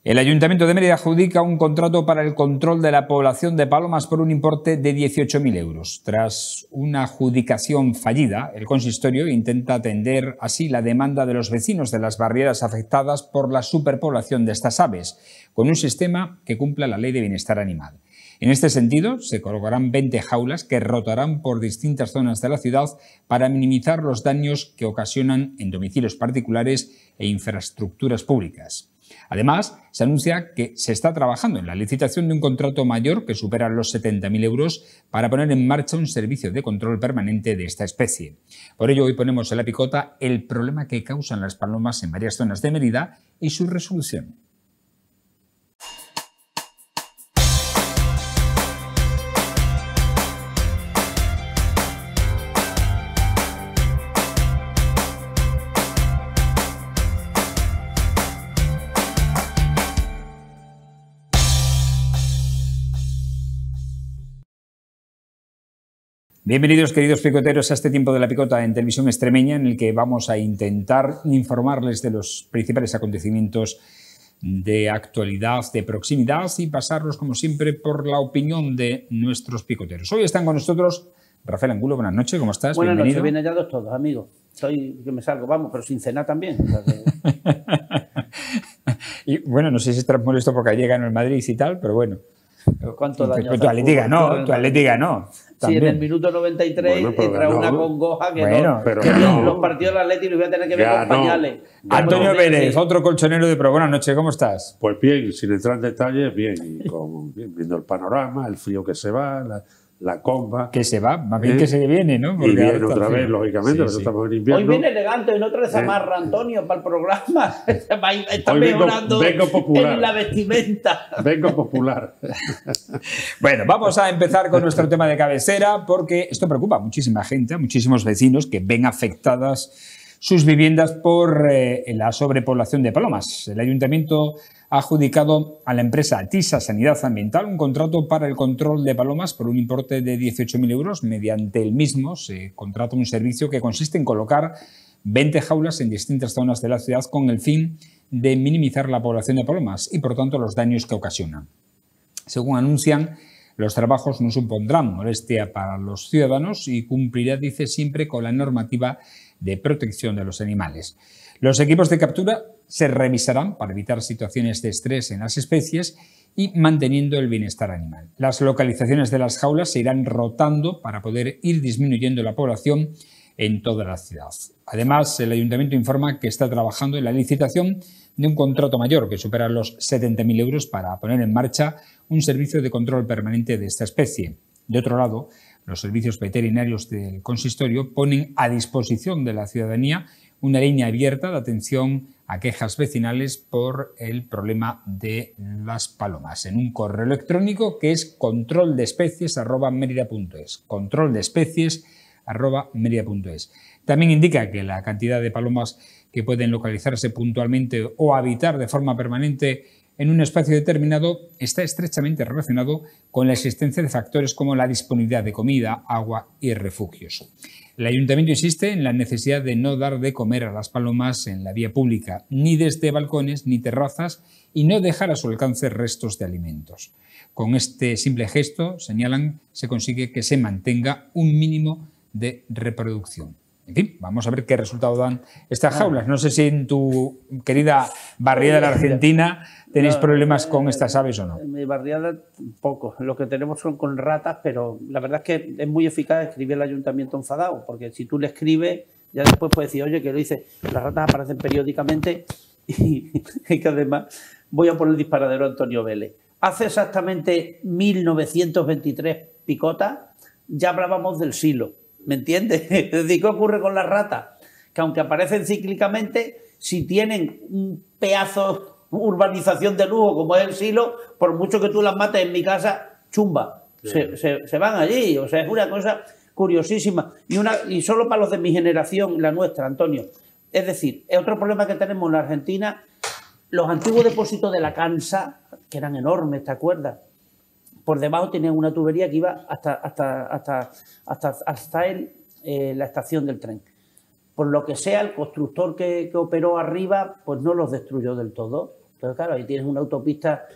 El Ayuntamiento de Mérida adjudica un contrato para el control de la población de palomas por un importe de 18.000 euros. Tras una adjudicación fallida, el consistorio intenta atender así la demanda de los vecinos de las barriadas afectadas por la superpoblación de estas aves, con un sistema que cumpla la Ley de Bienestar Animal. En este sentido, se colocarán 20 jaulas que rotarán por distintas zonas de la ciudad para minimizar los daños que ocasionan en domicilios particulares e infraestructuras públicas. Además, se anuncia que se está trabajando en la licitación de un contrato mayor que supera los 70.000 euros para poner en marcha un servicio de control permanente de esta especie. Por ello, hoy ponemos en la picota el problema que causan las palomas en varias zonas de Mérida y su resolución. Bienvenidos, queridos picoteros, a este tiempo de la picota en Televisión Extremeña, en el que vamos a intentar informarles de los principales acontecimientos de actualidad, de proximidad y pasarlos, como siempre, por la opinión de nuestros picoteros. Hoy están con nosotros Rafael Angulo. Buenas noches, ¿cómo estás? Buenas Bienvenido. noches, bien hallados todos, amigos. Estoy que me salgo, vamos, pero sin cenar también. O sea que... Y bueno, no sé si estás molesto porque ayer ganó el Madrid y tal, pero bueno. ¿Cuánto daño? Tu Atlética no, tu Atlética no. Sí, en el minuto 93 entra una congoja que bueno, no. pero Que no. los partidos del Atlético los voy a tener que ver con pañales. Antonio Vélez, otro colchonero de pro. Buenas noches, ¿cómo estás? Pues bien, sin entrar en detalles, bien, viendo el panorama, el frío que se va, la comba. Que se va, más bien que se viene, ¿no? Porque y viene otra vez, lógicamente, nosotros estamos en invierno. Hoy viene elegante, en otra desamarra, Antonio, para el programa. Está hoy mejorando vengo popular. En la vestimenta. Vengo popular. Bueno, vamos a empezar con nuestro tema de cabecera, porque esto preocupa a muchísima gente, a muchísimos vecinos que ven afectadas sus viviendas por la sobrepoblación de palomas. El Ayuntamiento ha adjudicado a la empresa TISA Sanidad Ambiental un contrato para el control de palomas por un importe de 18.000 euros. Mediante el mismo se contrata un servicio que consiste en colocar 20 jaulas en distintas zonas de la ciudad con el fin de minimizar la población de palomas y, por tanto, los daños que ocasionan. Según anuncian, los trabajos no supondrán molestia para los ciudadanos y cumplirá, dice, siempre con la normativa de protección de los animales. Los equipos de captura se revisarán para evitar situaciones de estrés en las especies y manteniendo el bienestar animal. Las localizaciones de las jaulas se irán rotando para poder ir disminuyendo la población en toda la ciudad. Además, el Ayuntamiento informa que está trabajando en la licitación de un contrato mayor que supera los 70.000 euros para poner en marcha un servicio de control permanente de esta especie. De otro lado, los servicios veterinarios del consistorio ponen a disposición de la ciudadanía una línea abierta de atención a quejas vecinales por el problema de las palomas en un correo electrónico que es controldespecies@merida.es. controldespecies@merida.es. También indica que la cantidad de palomas que pueden localizarse puntualmente o habitar de forma permanente en un espacio determinado está estrechamente relacionado con la existencia de factores como la disponibilidad de comida, agua y refugios. El Ayuntamiento insiste en la necesidad de no dar de comer a las palomas en la vía pública, ni desde balcones ni terrazas, y no dejar a su alcance restos de alimentos. Con este simple gesto, señalan, se consigue que se mantenga un mínimo de reproducción. En fin, vamos a ver qué resultado dan estas jaulas. No sé si en tu querida barriada de la Argentina tenéis problemas con estas aves o no. En mi barriada, poco. Lo que tenemos son con ratas, pero la verdad es que es muy eficaz escribir al ayuntamiento enfadado, porque si tú le escribes, ya después puedes decir, oye, que lo hice. Las ratas aparecen periódicamente y que además voy a poner el disparadero a Antonio Vélez. Hace exactamente 1923 picotas, ya hablábamos del silo. ¿Me entiendes? Es decir, ¿qué ocurre con las ratas? Que aunque aparecen cíclicamente, si tienen un pedazo urbanización de lujo como es el silo, por mucho que tú las mates en mi casa, chumba, se van allí. O sea, es una cosa curiosísima. Y solo para los de mi generación, la nuestra, Antonio. Es decir, es otro problema que tenemos en la Argentina, los antiguos depósitos de la Cansa, que eran enormes, ¿te acuerdas? Por debajo tenían una tubería que iba hasta la estación del tren. Por lo que sea, el constructor que operó arriba, pues no los destruyó del todo. Pero claro, ahí tienes una autopista.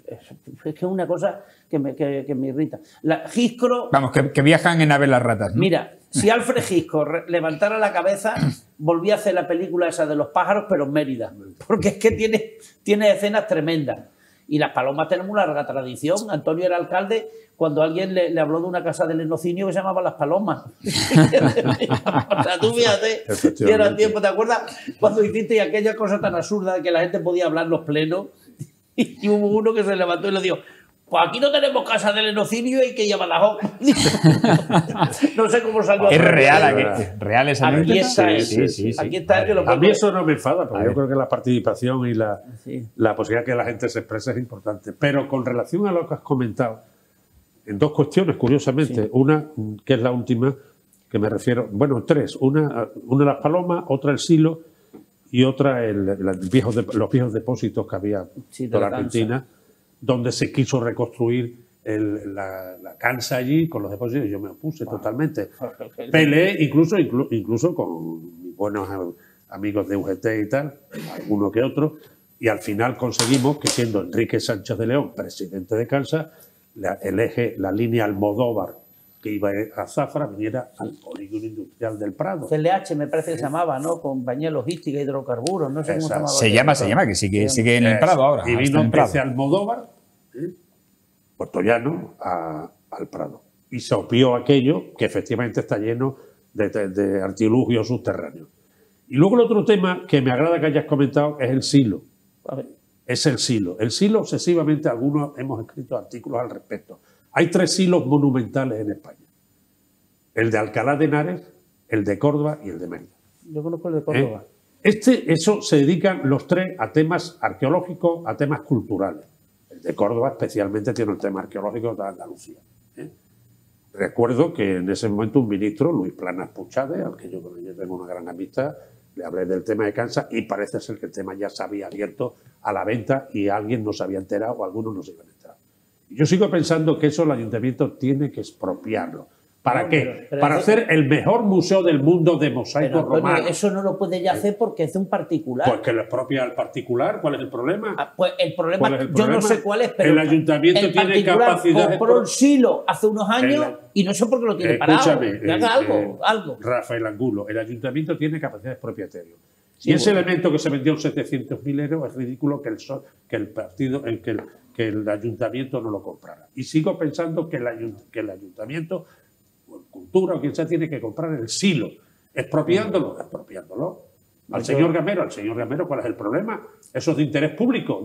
Es que es una cosa que me irrita. Giscro. Vamos, que viajan en aves las ratas, ¿no? Mira, si Alfred Hitchcock levantara la cabeza, volvía a hacer la película esa de los pájaros, pero en Mérida. Porque es que tiene escenas tremendas. Y las palomas tenemos una larga tradición. Antonio era alcalde cuando alguien le habló de una casa de lenocinio que se llamaba Las Palomas. O sea, tú fíjate, si era tiempo. ¿Te acuerdas cuando hiciste aquella cosa tan absurda de que la gente podía hablar en los plenos? Y hubo uno que se levantó y le dijo: pues aquí no tenemos casa de lenocinio y hay que llamar a la JOC. No sé cómo salió. Es real, real esa aquí está. Sí. Aquí está. Que lo a mí eso no me enfada, porque yo creo que la participación y la posibilidad que la gente se exprese es importante. Pero con relación a lo que has comentado, en dos cuestiones, curiosamente. Sí. Una, que es la última, que me refiero, bueno, tres. Una las palomas, otra el silo y otra los viejos depósitos que había de la Argentina, donde se quiso reconstruir la cansa allí con los depósitos. Yo me opuse totalmente. Peleé incluso con mis buenos amigos de UGT y tal, alguno que otro, y al final conseguimos que, siendo Enrique Sánchez de León presidente de Kansas, la línea Almodóvar que iba a Zafra viniera al polígono industrial del Prado. CLH me parece que se llamaba, ¿no? Compañía Logística e Hidrocarburos, no sé cómo se llamaba. Se llama, que sigue en el Prado ahora. Y vino ese Almodóvar, puertollano, al Prado. Y se obvió aquello que efectivamente está lleno de artilugios subterráneos. Y luego el otro tema que me agrada que hayas comentado es el silo. Es el silo. El silo, obsesivamente, algunos hemos escrito artículos al respecto. Hay 3 silos monumentales en España. El de Alcalá de Henares, el de Córdoba y el de Mérida. Yo conozco el de Córdoba. Eso se dedican los 3 a temas arqueológicos, a temas culturales. El de Córdoba especialmente tiene un tema arqueológico de Andalucía. Recuerdo que en ese momento un ministro, Luis Planas Puchade, al que yo tengo una gran amistad, le hablé del tema de Kansas y parece ser que el tema ya se había abierto a la venta y alguien no se había enterado o algunos no se iban a enterar. Yo sigo pensando que eso el ayuntamiento tiene que expropiarlo. ¿Para qué? Para hacer el mejor museo del mundo de mosaico romano. Eso no lo puede ya hacer porque es de un particular. Pues que lo expropia al particular. ¿Cuál es el problema? Pues el problema, yo no sé cuál es, pero el ayuntamiento tiene capacidad de... compró el silo hace unos años y no sé por qué lo tiene parado. Que haga algo. Rafael Angulo, el ayuntamiento tiene capacidad expropiatoria. Y ese elemento que se vendió en 700.000 euros es ridículo que el ayuntamiento no lo comprara. Y sigo pensando que el ayuntamiento, o Cultura o quien sea, tiene que comprar el silo. Expropiándolo. Al señor Gamero, ¿cuál es el problema? Eso es de interés público.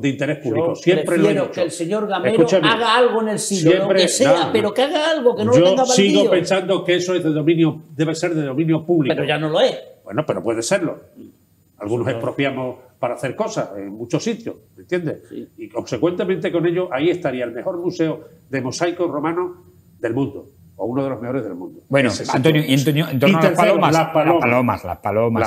Siempre lo he dicho. Que el señor Gamero haga algo en el silo, lo que sea, pero que haga algo, que no lo tenga baldío. Yo sigo pensando que eso es debe ser de dominio público. Pero ya no lo es. Bueno, pero puede serlo. Algunos expropiamos para hacer cosas en muchos sitios, ¿me entiendes? Sí. Y consecuentemente con ello, ahí estaría el mejor museo de mosaico romano del mundo, o uno de los mejores del mundo. Bueno, Antonio, en torno a las palomas. Las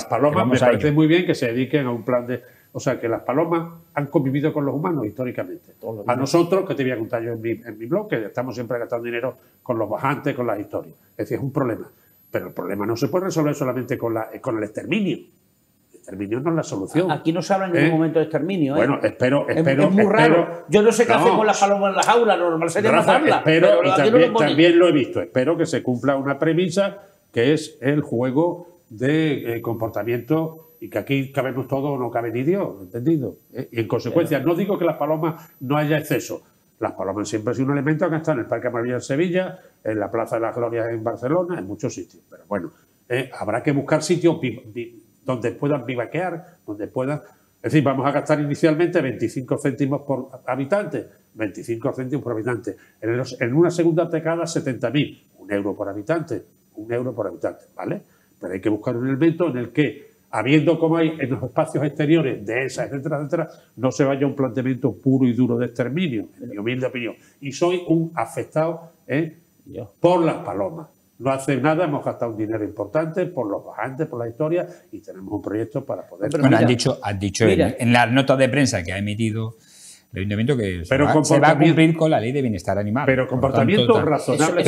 palomas me parece muy bien que se dediquen a un plan de... O sea, que las palomas han convivido con los humanos históricamente. A nosotros, que te voy a contar yo en mi blog, que estamos siempre gastando dinero con los bajantes, con las historias. Es decir, es un problema. Pero el problema no se puede resolver solamente con el exterminio. Exterminio no es la solución. Aquí no se habla en ningún momento de exterminio. Bueno, espero. Es muy raro. Yo no sé qué hacen con las palomas en las jaulas, normal sería matarlas. Pero también lo he visto. Espero que se cumpla una premisa que es el juego de comportamiento y que aquí cabemos todos o no cabe ni Dios, ¿entendido? Y en consecuencia, no digo que las palomas no haya exceso. Las palomas siempre han sido un elemento que está en el Parque Amarillo en Sevilla, en la Plaza de las Glorias en Barcelona, en muchos sitios. Pero bueno, habrá que buscar sitios donde puedan vivaquear, donde puedan... Es decir, vamos a gastar inicialmente 25 céntimos por habitante, 25 céntimos por habitante. En una segunda década, 70.000, 1 euro por habitante, ¿vale? Pero hay que buscar un elemento en el que, habiendo como hay en los espacios exteriores de esa, etcétera, no se vaya a un planteamiento puro y duro de exterminio, en mi humilde opinión. Y soy un afectado por las palomas. No hace nada, hemos gastado un dinero importante por los bajantes, por la historia, y tenemos un proyecto para poder... Bueno, han dicho en la nota de prensa que ha emitido el ayuntamiento que se va a cumplir con la ley de bienestar animal. Pero comportamiento razonable.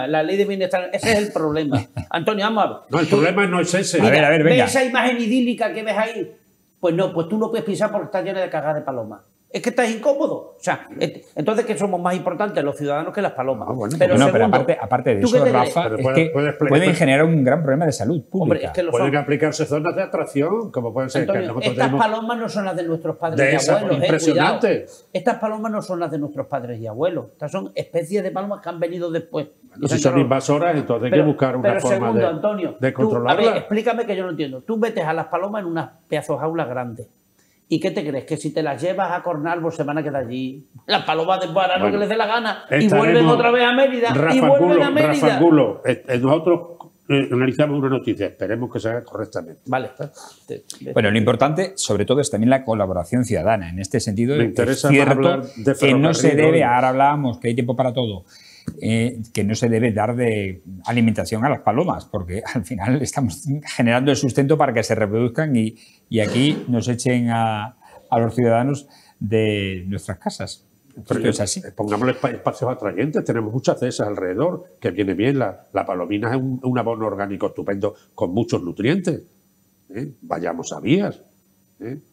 La ley de bienestar, ese es el problema. Antonio, vamos a ver. No, el problema no es ese. Mira, a ver, venga. ¿Ves esa imagen idílica que ves ahí? Pues no, pues tú no puedes pisar porque está llena de cagadas de palomas. Es que estás incómodo. O sea, entonces que somos más importantes los ciudadanos que las palomas. Bueno, pero aparte de eso, Rafa, es que pueden generar un gran problema de salud pública. Hombre, es que pueden aplicarse zonas de atracción, como pueden ser. Antonio, que nosotros estas tenemos... palomas no son las de nuestros padres y abuelos. Impresionante. Estas palomas no son las de nuestros padres y abuelos. Estas son especies de palomas que han venido después. Bueno, si son invasoras, entonces hay que buscar una forma de controlarlas. A ver, explícame que yo no entiendo. Tú metes a las palomas en unas pedazos jaulas grandes. ¿Y qué te crees? ¿Que si te las llevas a Cornalvo se van a quedar allí? Las palomas después harán lo que les dé la gana y vuelven otra vez a Mérida. Rafa Angulo, nosotros analizamos una noticia, esperemos que se haga correctamente. Vale. Bueno, lo importante, sobre todo, es también la colaboración ciudadana. En este sentido, me interesa es cierto hablar de que no se debe, ahora hablábamos que hay tiempo para todo, que no se debe dar de alimentación a las palomas, porque al final estamos generando el sustento para que se reproduzcan y aquí nos echen a los ciudadanos de nuestras casas. Pero es así. Pongámosle espacios atrayentes, tenemos muchas de esas alrededor, que viene bien. La palomina es un abono orgánico estupendo con muchos nutrientes. Vayamos a vías.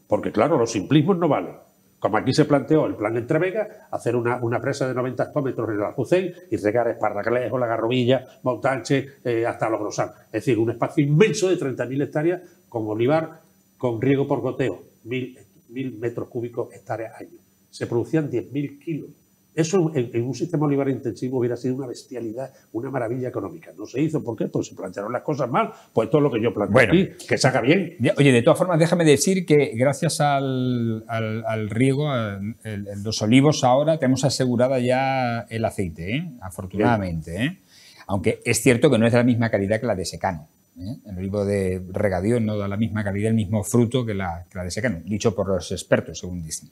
Porque claro, los simplismos no valen. Como aquí se planteó el plan Entrevega, hacer una presa de 90 hectómetros en el Aljucén y regar Esparraguelejo, La Garrovilla, Montanche, hasta Logrosán. Es decir, un espacio inmenso de 30.000 hectáreas con olivar, con riego por goteo, 1.000 metros cúbicos hectáreas año. Se producían 10.000 kilos. Eso en un sistema olivar intensivo hubiera sido una bestialidad, una maravilla económica. No se hizo. ¿Por qué? Pues se plantearon las cosas mal. Pues todo lo que yo planteo aquí, que se haga bien. Oye, de todas formas, déjame decir que gracias al riego, los olivos ahora tenemos asegurada ya el aceite, afortunadamente. Aunque es cierto que no es de la misma calidad que la de secano. El olivo de regadío no da la misma calidad, el mismo fruto que la de secano, dicho por los expertos, según dicen.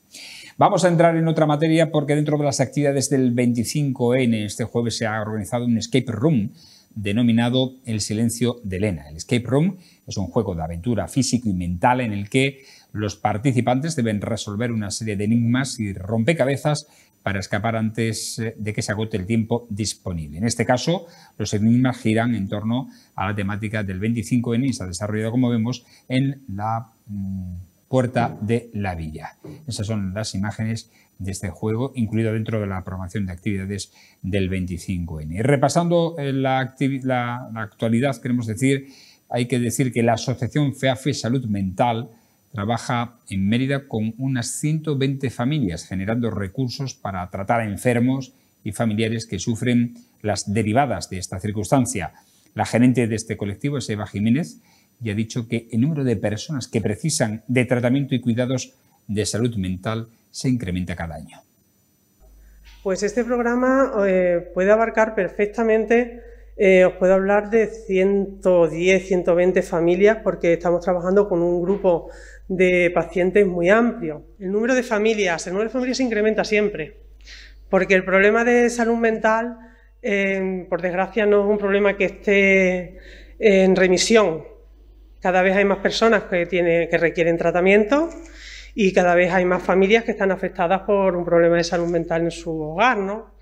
Vamos a entrar en otra materia porque dentro de las actividades del 25N, este jueves se ha organizado un escape room denominado El Silencio de Elena. El escape room es un juego de aventura físico y mental en el que los participantes deben resolver una serie de enigmas y rompecabezas para escapar antes de que se agote el tiempo disponible. En este caso, los enigmas giran en torno a la temática del 25N y se ha desarrollado, como vemos, en la Puerta de la Villa. Esas son las imágenes de este juego, incluido dentro de la programación de actividades del 25N. Y repasando la actualidad, hay que decir que la Asociación FEAFE Salud Mental trabaja en Mérida con unas 120 familias, generando recursos para tratar a enfermos y familiares que sufren las derivadas de esta circunstancia. La gerente de este colectivo es Eva Jiménez y ha dicho que el número de personas que precisan de tratamiento y cuidados de salud mental se incrementa cada año. Pues este programa puede abarcar perfectamente, os puedo hablar de 110, 120 familias porque estamos trabajando con un grupo de pacientes muy amplio. El número de familias se incrementa siempre, porque el problema de salud mental, por desgracia, no es un problema que esté en remisión. Cada vez hay más personas que requieren tratamiento y cada vez hay más familias que están afectadas por un problema de salud mental en su hogar, ¿no?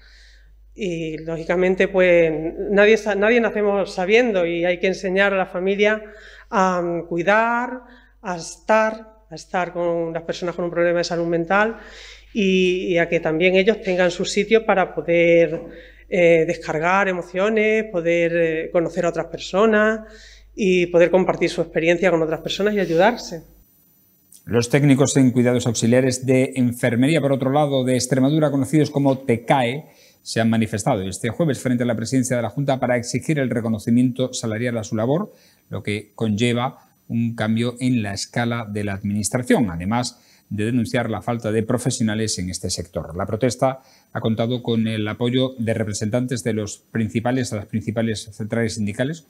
Y lógicamente, pues nadie nacemos sabiendo y hay que enseñar a la familia a cuidar, a estar con las personas con un problema de salud mental y a que también ellos tengan su sitio para poder descargar emociones, poder conocer a otras personas y poder compartir su experiencia con otras personas y ayudarse. Los técnicos en cuidados auxiliares de enfermería, por otro lado, de Extremadura, conocidos como TECAE, se han manifestado este jueves frente a la presidencia de la Junta para exigir el reconocimiento salarial a su labor, lo que conlleva un cambio en la escala de la Administración, además de denunciar la falta de profesionales en este sector. La protesta ha contado con el apoyo de representantes de las principales centrales sindicales,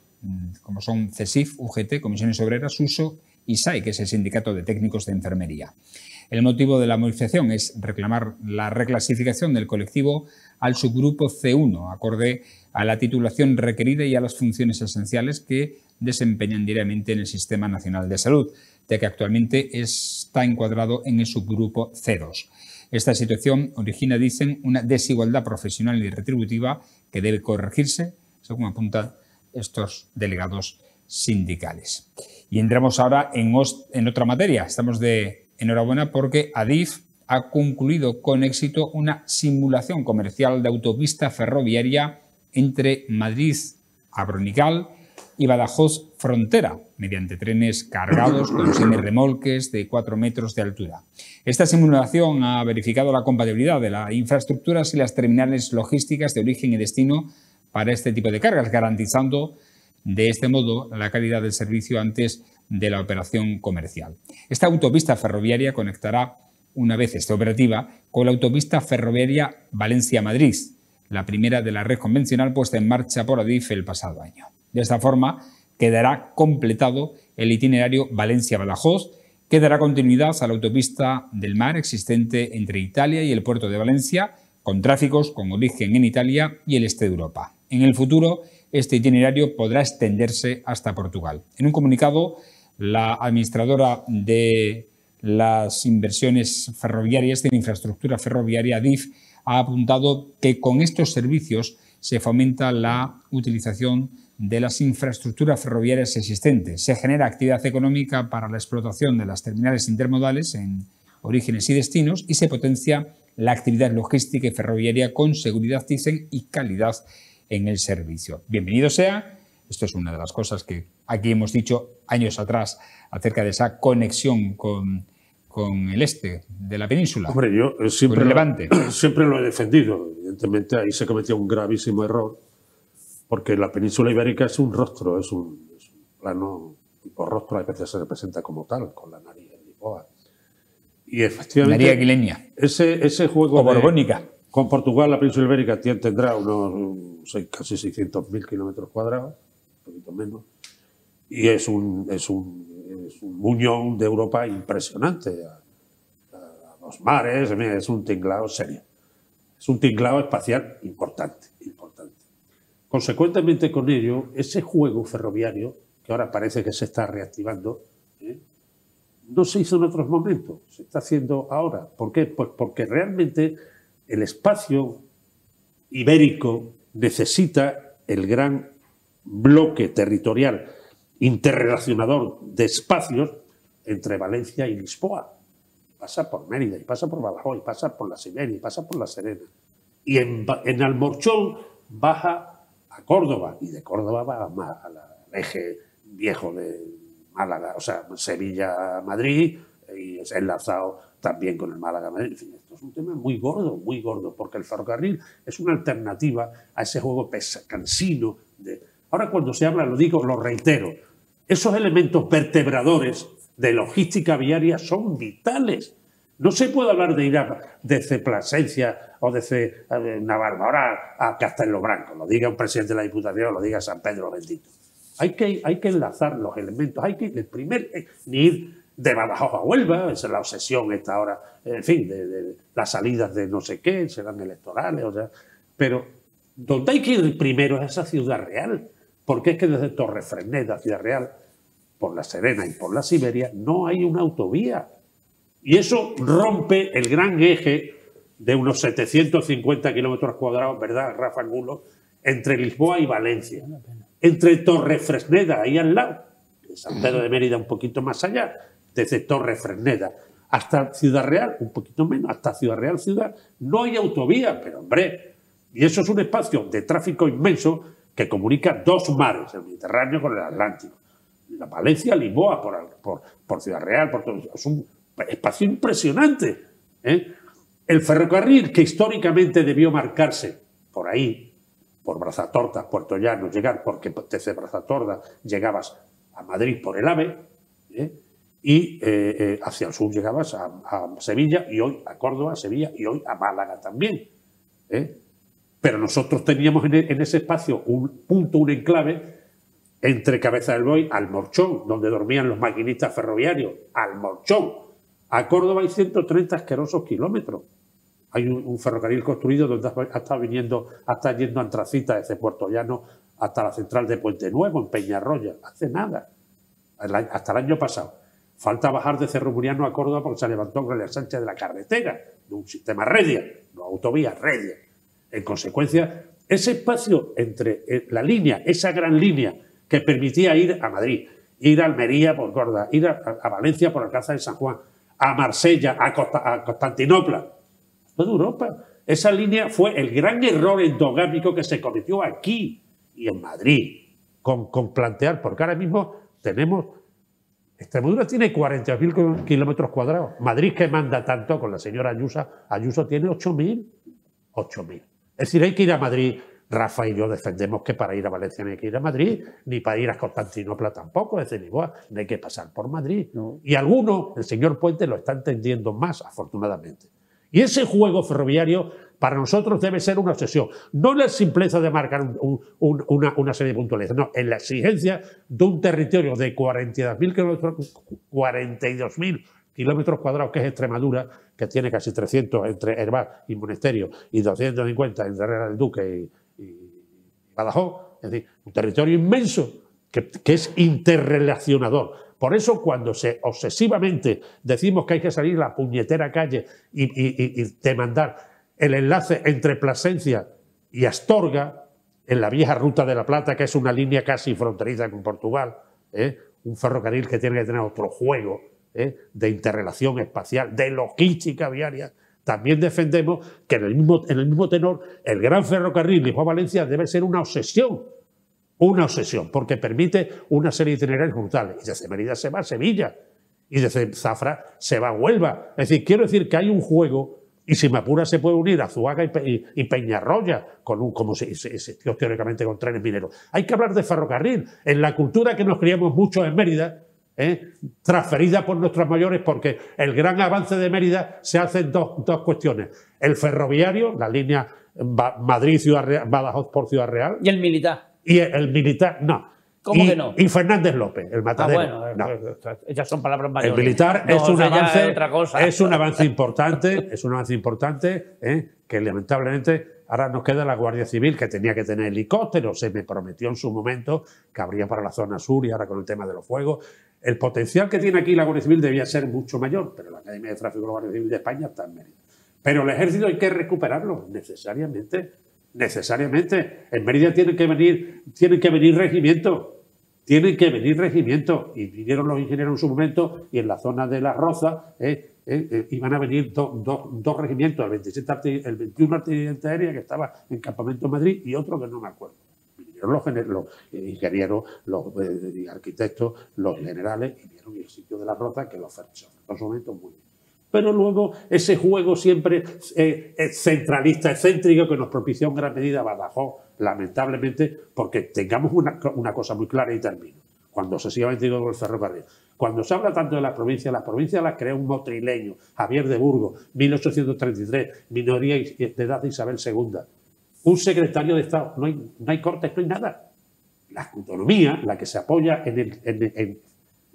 como son CESIF, UGT, Comisiones Obreras, USO y SAE, que es el Sindicato de Técnicos de Enfermería. El motivo de la movilización es reclamar la reclasificación del colectivo al subgrupo C1, acorde a la titulación requerida y a las funciones esenciales que desempeñan diariamente en el Sistema Nacional de Salud, ya que actualmente está encuadrado en el subgrupo C2. Esta situación origina, dicen, una desigualdad profesional y retributiva que debe corregirse, según apuntan estos delegados sindicales. Y entramos ahora en otra materia. Estamos de enhorabuena porque Adif ha concluido con éxito una simulación comercial de autopista ferroviaria entre Madrid a Bronical y Badajoz frontera, mediante trenes cargados con remolques de 4 metros de altura. Esta simulación ha verificado la compatibilidad de las infraestructuras y las terminales logísticas de origen y destino para este tipo de cargas, garantizando de este modo la calidad del servicio antes de la operación comercial. Esta autopista ferroviaria conectará, una vez esté operativa, con la autopista ferroviaria Valencia-Madrid, la primera de la red convencional puesta en marcha por Adif el pasado año. De esta forma, quedará completado el itinerario Valencia-Badajoz, que dará continuidad a la autopista del mar existente entre Italia y el puerto de Valencia, con tráficos con origen en Italia y el este de Europa. En el futuro, este itinerario podrá extenderse hasta Portugal. En un comunicado, la administradora de las inversiones ferroviarias de la infraestructura ferroviaria, Adif, ha apuntado que con estos servicios se fomenta la utilización de las infraestructuras ferroviarias existentes. Se genera actividad económica para la explotación de las terminales intermodales en orígenes y destinos y se potencia la actividad logística y ferroviaria con seguridad, dicen, y calidad en el servicio. Bienvenido sea. Esto es una de las cosas que aquí hemos dicho años atrás acerca de esa conexión con el este de la península. Hombre, yo siempre lo he defendido. Evidentemente ahí se cometió un gravísimo error, porque la península ibérica es un rostro, es un plano tipo rostro, a veces se representa como tal, con la nariz en Lisboa. Y efectivamente... Nariz aquileña. Ese juego... O borbónica. Con Portugal, la península ibérica tendrá unos casi 600.000 kilómetros cuadrados, un poquito menos, y es un muñón de Europa impresionante. A los mares, es un tinglao serio. Es un tinglao espacial importante. Consecuentemente con ello, ese juego ferroviario, que ahora parece que se está reactivando, no se hizo en otros momentos, se está haciendo ahora. ¿Por qué? Pues porque realmente el espacio ibérico necesita el gran bloque territorial interrelacionador de espacios entre Valencia y Lisboa. Pasa por Mérida, y pasa por Badajoz, y pasa por la Siberia, y pasa por la Serena. Y en Almorchón baja a Córdoba, y de Córdoba va al eje viejo de Málaga, o sea, Sevilla-Madrid, y es enlazado también con el Málaga-Madrid. En fin, esto es un tema muy gordo, porque el ferrocarril es una alternativa a ese juego cansino. Ahora cuando se habla, lo reitero, esos elementos vertebradores de logística viaria son vitales. No se puede hablar de ir desde Plasencia o desde Navalmoral a Castelo-Branco, lo diga un presidente de la Diputación, lo diga San Pedro Bendito. Hay que enlazar los elementos, ni ir de Badajoz a Huelva, esa es la obsesión esta ahora, en fin, de las salidas de no sé qué, serán electorales, o sea, pero donde hay que ir primero es esa Ciudad Real, porque es que desde Torrefresneda, Ciudad Real, por la Serena y por la Siberia, no hay una autovía. Y eso rompe el gran eje de unos 750 kilómetros cuadrados, ¿verdad, Rafa Angulo?, entre Lisboa y Valencia. Entre Torrefresneda, ahí al lado, de San Pedro de Mérida un poquito más allá, desde Torrefresneda hasta Ciudad Real, un poquito menos, hasta Ciudad Real Ciudad, no hay autovía, pero hombre, y eso es un espacio de tráfico inmenso que comunica dos mares, el Mediterráneo con el Atlántico. La Valencia, Lisboa, por Ciudad Real, es un espacio impresionante. El ferrocarril, que históricamente debió marcarse por ahí, por Brazatorta, Puerto Llano, porque desde Brazatorta llegabas a Madrid por el AVE, y hacia el sur llegabas a Sevilla, y hoy a Córdoba, Sevilla, y hoy a Málaga también. Pero nosotros teníamos en ese espacio un punto, un enclave, entre Cabeza del Buey, Almorchón, donde dormían los maquinistas ferroviarios, Almorchón. A Córdoba hay 130 asquerosos kilómetros. Hay un ferrocarril construido donde ha estado yendo a Antracita desde Puerto Llano hasta la central de Puente Nuevo, en Peñarroya. Hace nada. Hasta el año pasado. Falta bajar de Cerro Muriano a Córdoba porque se levantó con el Sánchez de la carretera, de un sistema Redia, no autovía, Redia. En consecuencia, ese espacio entre la línea, esa gran línea que permitía ir a Madrid, ir a Almería por Córdoba, ir a Valencia por Alcázar de San Juan, a Marsella, a Constantinopla, toda Europa. Esa línea fue el gran error endogámico que se cometió aquí y en Madrid, con plantear, porque ahora mismo tenemos... Extremadura tiene 40.000 kilómetros cuadrados. Madrid, que manda tanto con la señora Ayuso tiene 8.000. 8.000. Es decir, hay que ir a Madrid. Rafa y yo defendemos que para ir a Valencia no hay que ir a Madrid, ni para ir a Constantinopla tampoco, es decir, no hay que pasar por Madrid. No. Y algunos, el señor Puente, lo está entendiendo más, afortunadamente. Y ese juego ferroviario para nosotros debe ser una obsesión. No en la simpleza de marcar una serie de puntualidades, no, en la exigencia de un territorio de 42.000 kilómetros cuadrados, que es Extremadura, que tiene casi 300 entre Hervás y Monesterio y 250 entre Herrera del Duque y Badajoz. Es decir, un territorio inmenso que es interrelacionador. Por eso, cuando obsesivamente decimos que hay que salir a la puñetera calle y demandar el enlace entre Plasencia y Astorga, en la vieja Ruta de la Plata, que es una línea casi fronteriza con Portugal, un ferrocarril que tiene que tener otro juego de interrelación espacial, de logística viaria, también defendemos que en el mismo tenor el gran ferrocarril Lisboa-Valencia debe ser una obsesión, porque permite una serie de itinerarios brutales. Y desde Mérida se va a Sevilla, y desde Zafra se va a Huelva. Es decir, quiero decir que hay un juego, y si me apura se puede unir a Zuaga y Peñarroya, como se existió teóricamente con trenes mineros. Hay que hablar de ferrocarril. En la cultura que nos criamos mucho en Mérida, transferida por nuestros mayores, porque el gran avance de Mérida se hace en dos cuestiones. El ferroviario, la línea Madrid-Badajoz por Ciudad Real. ¿Y el militar? Y el militar, no. ¿Cómo que no? Y Fernández López, el matadero. Bueno, no. Ellas son palabras mayores. El militar no, es un avance, otra cosa. Es un avance importante, que lamentablemente ahora nos queda la Guardia Civil, que tenía que tener helicópteros. Se me prometió en su momento que habría para la zona sur, y ahora con el tema de los fuegos. El potencial que tiene aquí la Guardia Civil debía ser mucho mayor, pero la Academia de Tráfico de la Guardia Civil de España está en Mérida. Pero el ejército hay que recuperarlo, necesariamente. En Mérida tienen que venir regimientos. Y vinieron los ingenieros en su momento, y en la zona de La Roza iban a venir dos regimientos, el 21 Artillería Aérea, que estaba en Campamento Madrid, y otro que no me acuerdo. Vinieron los ingenieros, los arquitectos, los generales, y vieron el sitio de La Roza, que lo ofertó en su momento muy bien. Pero luego ese juego siempre centralista, excéntrico, que nos propició en gran medida Badajoz, lamentablemente, porque tengamos una cosa muy clara, y termino. Cuando sucesivamente digo con el ferrocarril, cuando se habla tanto de las provincias las creó un motrileño, Javier de Burgos, 1833, minoría de edad de Isabel II. Un secretario de Estado, no hay cortes, no hay nada. La autonomía, la que se apoya en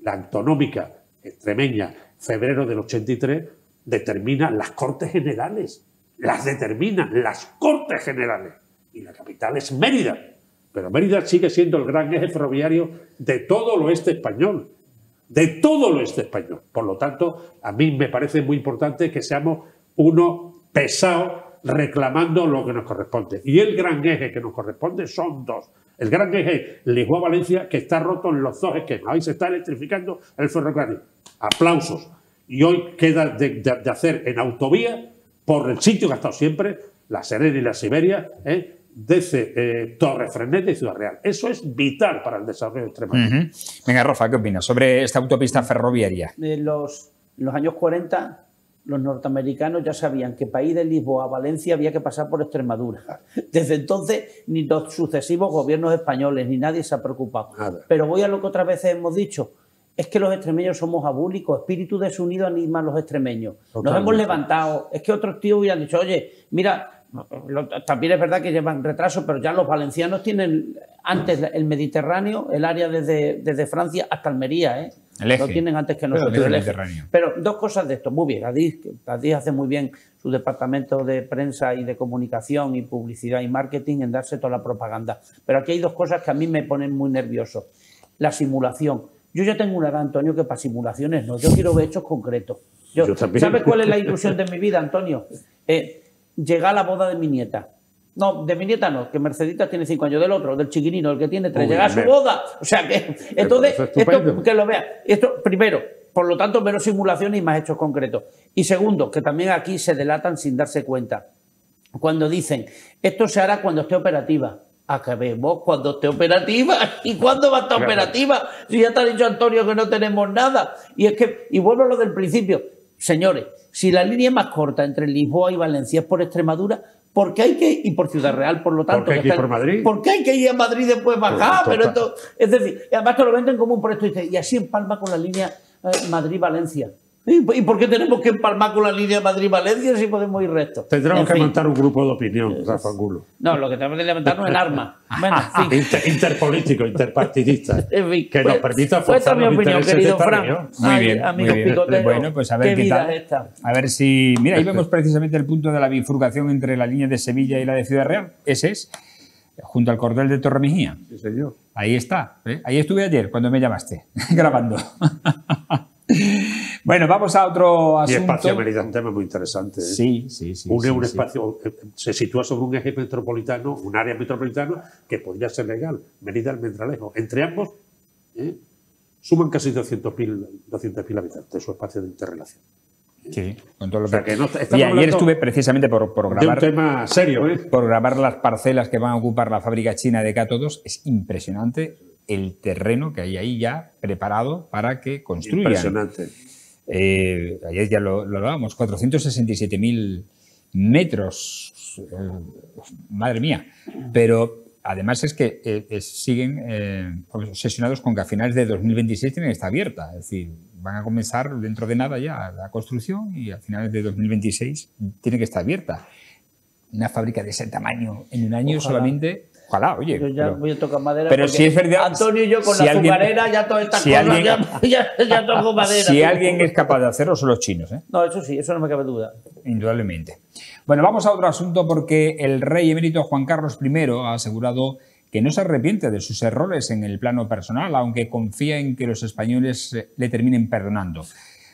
la autonómica extremeña, febrero del 83, determina las Cortes Generales. Las determinan las Cortes Generales. Y la capital es Mérida. Pero Mérida sigue siendo el gran eje ferroviario de todo el oeste español. De todo el oeste español. Por lo tanto, a mí me parece muy importante que seamos uno pesados reclamando lo que nos corresponde. Y el gran eje que nos corresponde son dos. El gran eje Lisboa-Valencia, que está roto en los dos esquemas. Hoy se está electrificando el ferrocarril. Aplausos. Y hoy queda de hacer en autovía, por el sitio que ha estado siempre, la Serena y la Siberia, desde Torrefrenete y Ciudad Real. Eso es vital para el desarrollo de Extremadura. Venga, Rafa, ¿qué opinas sobre esta autopista ferroviaria? En los años 40, los norteamericanos ya sabían que para ir de Lisboa a Valencia había que pasar por Extremadura. Desde entonces, ni los sucesivos gobiernos españoles, ni nadie se ha preocupado. Nada. Pero voy a lo que otras veces hemos dicho. Es que los extremeños somos abúlicos, espíritu desunido anima a los extremeños. Totalmente. Nos hemos levantado. Es que otros tíos hubieran dicho, oye, mira, también es verdad que llevan retraso, pero ya los valencianos tienen antes el Mediterráneo, el área desde Francia hasta Almería, El eje. Lo tienen antes que nosotros. El Mediterráneo. Pero dos cosas de esto, muy bien. Adif hace muy bien su departamento de prensa y de comunicación y publicidad y marketing en darse toda la propaganda. Pero aquí hay dos cosas que a mí me ponen muy nervioso. La simulación. Yo ya tengo una edad, Antonio, que para simulaciones no. Yo quiero ver hechos concretos. Yo ¿sabes cuál es la ilusión de mi vida, Antonio? Llegar a la boda de mi nieta. No, de mi nieta no, que Mercedita tiene 5 años. Del otro, del chiquinino, el que tiene 3, llega a su boda. O sea que, entonces, esto, que lo vea. Esto, primero, por lo tanto, menos simulaciones y más hechos concretos. Y segundo, que también aquí se delatan sin darse cuenta. Cuando dicen, esto se hará cuando esté operativa. Acabemos cuando esté operativa. ¿Y cuándo va a estar operativa? Si ya te ha dicho Antonio que no tenemos nada. Y es que, y vuelvo a lo del principio. Señores, si la línea más corta entre Lisboa y Valencia es por Extremadura, ¿por qué hay que ir? Y por Ciudad Real, por lo tanto. ¿Por qué hay que ir por Madrid? ¿Por qué hay que ir a Madrid y después bajar? Pero esto, es decir, además te lo venden como un proyecto. Y así empalma con la línea Madrid-Valencia. ¿Y por qué tenemos que empalmar con la línea Madrid-Valencia si podemos ir recto? Tendremos que montar un grupo de opinión, Rafa Angulo. No, lo que tenemos que levantarnos es el arma. Bueno, en fin. Interpolítico, interpartidista. En fin, que nos permita forzar los intereses de esta región. Muy bien, amigos picoteros. Bueno, pues a ver qué tal. A ver si... Mira, ahí vemos precisamente el punto de la bifurcación entre la línea de Sevilla y la de Ciudad Real. Ese es, junto al cordel de Torremejía. Sí, señor. Ahí está. Ahí estuve ayer cuando me llamaste, grabando. Bueno, vamos a otro asunto. Y Espacio Mérida, un tema muy interesante. Sí. Un espacio, se sitúa sobre un eje metropolitano, un área metropolitana que podría ser legal. Mérida, Almendralejo. Entre ambos, suman casi 200.000 habitantes, su espacio de interrelación. Sí, con todo lo o sea, que no, y ayer estuve precisamente por grabar. De un tema serio, por grabar las parcelas que van a ocupar la fábrica china de cátodos. Es impresionante el terreno que hay ahí ya preparado para que construyan. Impresionante. Ayer ya lo hablábamos, 467.000 metros. Madre mía. Pero además es que siguen obsesionados con que a finales de 2026 tienen que estar abierta. Es decir, van a comenzar dentro de nada ya la construcción y a finales de 2026 tiene que estar abierta. Una fábrica de ese tamaño en un año solamente... Ojalá, oye. Yo ya voy a tocar madera. Pero si es verdad. Antonio y yo con la azucarera, ya todas estas cosas, ya toco madera. Si alguien es capaz de hacerlo, son los chinos, ¿eh? No, eso sí, eso no me cabe duda. Indudablemente. Bueno, vamos a otro asunto porque el rey emérito Juan Carlos I ha asegurado que no se arrepiente de sus errores en el plano personal, aunque confía en que los españoles le terminen perdonando.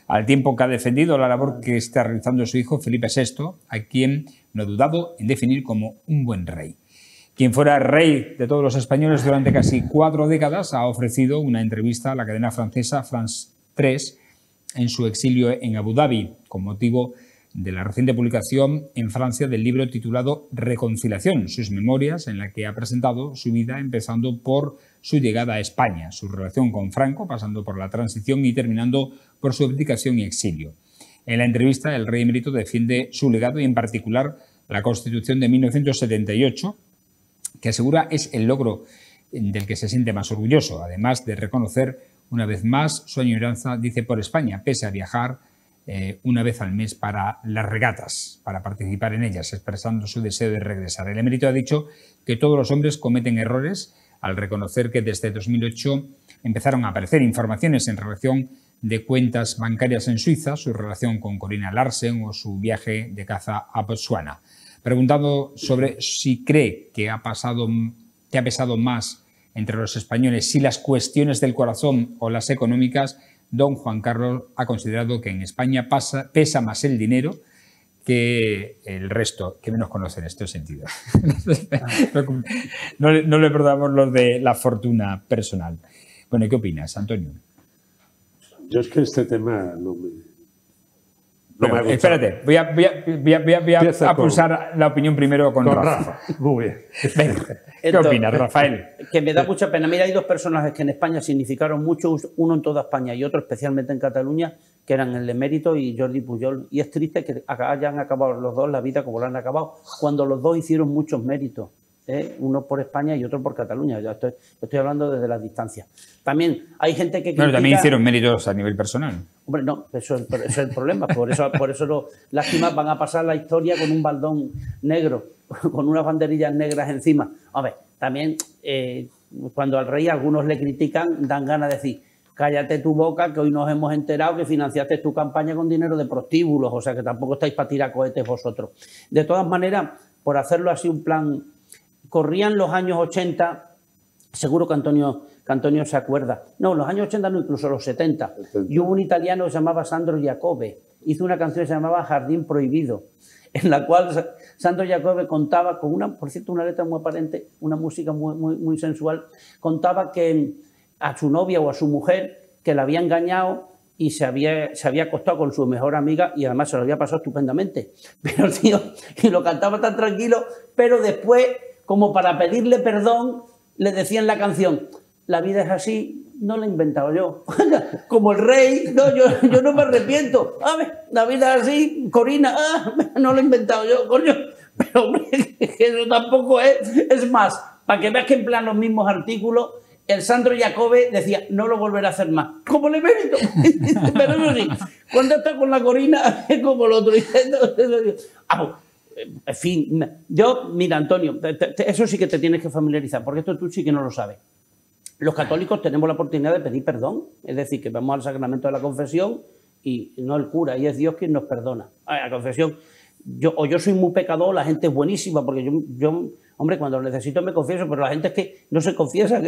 Al tiempo que ha defendido la labor que está realizando su hijo Felipe VI, a quien no ha dudado en definir como un buen rey. Quien fuera rey de todos los españoles durante casi 4 décadas ha ofrecido una entrevista a la cadena francesa France 3 en su exilio en Abu Dhabi, con motivo de la reciente publicación en Francia del libro titulado Reconciliación, sus memorias, en la que ha presentado su vida empezando por su llegada a España, su relación con Franco, pasando por la transición y terminando por su abdicación y exilio. En la entrevista, el rey emérito defiende su legado y, en particular, la Constitución de 1978, que asegura es el logro del que se siente más orgulloso, además de reconocer una vez más su añoranza, dice, por España, pese a viajar una vez al mes para las regatas, para participar en ellas, expresando su deseo de regresar. El emérito ha dicho que todos los hombres cometen errores al reconocer que desde 2008 empezaron a aparecer informaciones en relación de cuentas bancarias en Suiza, su relación con Corina Larsen o su viaje de caza a Botsuana. Preguntado sobre si cree que ha pesado más entre los españoles, si las cuestiones del corazón o las económicas, don Juan Carlos ha considerado que en España pesa más el dinero que el resto, que menos conoce en este sentido. No le perdamos los de la fortuna personal. Bueno, ¿qué opinas, Antonio? Yo es que este tema no me... Bueno, espérate, voy a pulsar la opinión primero con Rafa. Muy bien. Venga, ¿qué opinas, Rafael? Que me da mucha pena. Mira, hay 2 personajes que en España significaron mucho, uno en toda España y otro especialmente en Cataluña, que eran el emérito y Jordi Pujol. Y es triste que hayan acabado los dos la vida como lo han acabado, cuando los dos hicieron muchos méritos. Uno por España y otro por Cataluña. Ya estoy hablando desde las distancias. También hay gente que critica... Pero también hicieron méritos a nivel personal. Hombre, no, eso es el problema. Por eso los lástimas van a pasar la historia con un baldón negro, con unas banderillas negras encima. Hombre, también cuando al rey algunos le critican, dan ganas de decir: cállate tu boca, que hoy nos hemos enterado que financiaste tu campaña con dinero de prostíbulos, o sea que tampoco estáis para tirar cohetes vosotros. De todas maneras, por hacerlo así un plan... Corrían los años 80 Seguro que Antonio se acuerda. No, los años 80 no, incluso los 70. Y hubo un italiano que se llamaba Sandro Giacobbe. Hizo una canción que se llamaba Jardín Prohibido, en la cual Sandro Giacobbe contaba con por cierto, una letra muy aparente, una música muy sensual, contaba que a su novia o a su mujer que la había engañado y se había acostado con su mejor amiga y además se lo había pasado estupendamente. Pero el tío, y lo cantaba tan tranquilo, pero después, como para pedirle perdón, le decía en la canción, la vida es así, no la he inventado yo. Como el rey, no, yo no me arrepiento. A ver, la vida es así, Corina, no lo he inventado yo, coño. Pero hombre, eso tampoco es. Es más, para que veas que emplean los mismos artículos, el Sandro Giacobbe decía, no lo volverá a hacer más. Como le mérito. Pero eso sí, cuando está con la Corina, es como el otro. En fin, mira, Antonio, eso sí que te tienes que familiarizar, porque esto tú sí que no lo sabes. Los católicos tenemos la oportunidad de pedir perdón, es decir, que vamos al sacramento de la confesión y no el cura, y es Dios quien nos perdona. La confesión, yo soy muy pecador, la gente es buenísima, porque yo hombre, cuando lo necesito me confieso, pero la gente es que no se confiesa.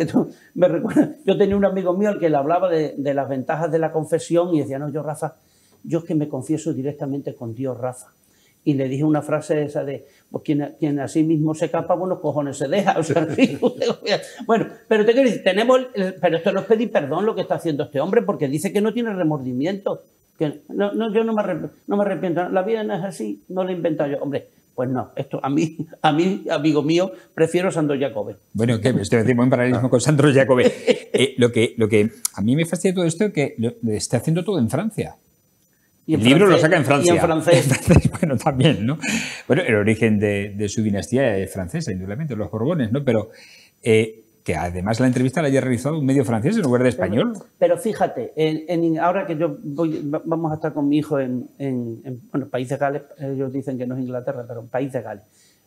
Me recuerda, yo tenía un amigo mío al que le hablaba de las ventajas de la confesión y decía, no, Rafa, yo es que me confieso directamente con Dios, Rafa. Y le dije una frase esa de, pues quien a sí mismo se capa, buenos cojones se deja. O sea, bueno, pero te quiero decir, pero esto no es pedir perdón lo que está haciendo este hombre, porque dice que no tiene remordimiento. Que yo no me arrepiento. La vida no es así, no la he inventado yo. Hombre, pues no, esto a mí, amigo mío, prefiero Sandro Giacobbe. Bueno, que estoy haciendo un paralelismo con Sandro Giacobbe. Lo que a mí me fastidia todo esto es que lo está haciendo todo en Francia. El libro lo saca en Francia. Y en francés. Bueno, también, ¿no? Bueno, el origen de su dinastía es francesa, indudablemente, los Borbones, ¿no? Pero que además la entrevista la haya realizado un medio francés en lugar de español. Pero fíjate, ahora que vamos a estar con mi hijo en País de Gales, ellos dicen que no es Inglaterra, pero en País de Gales.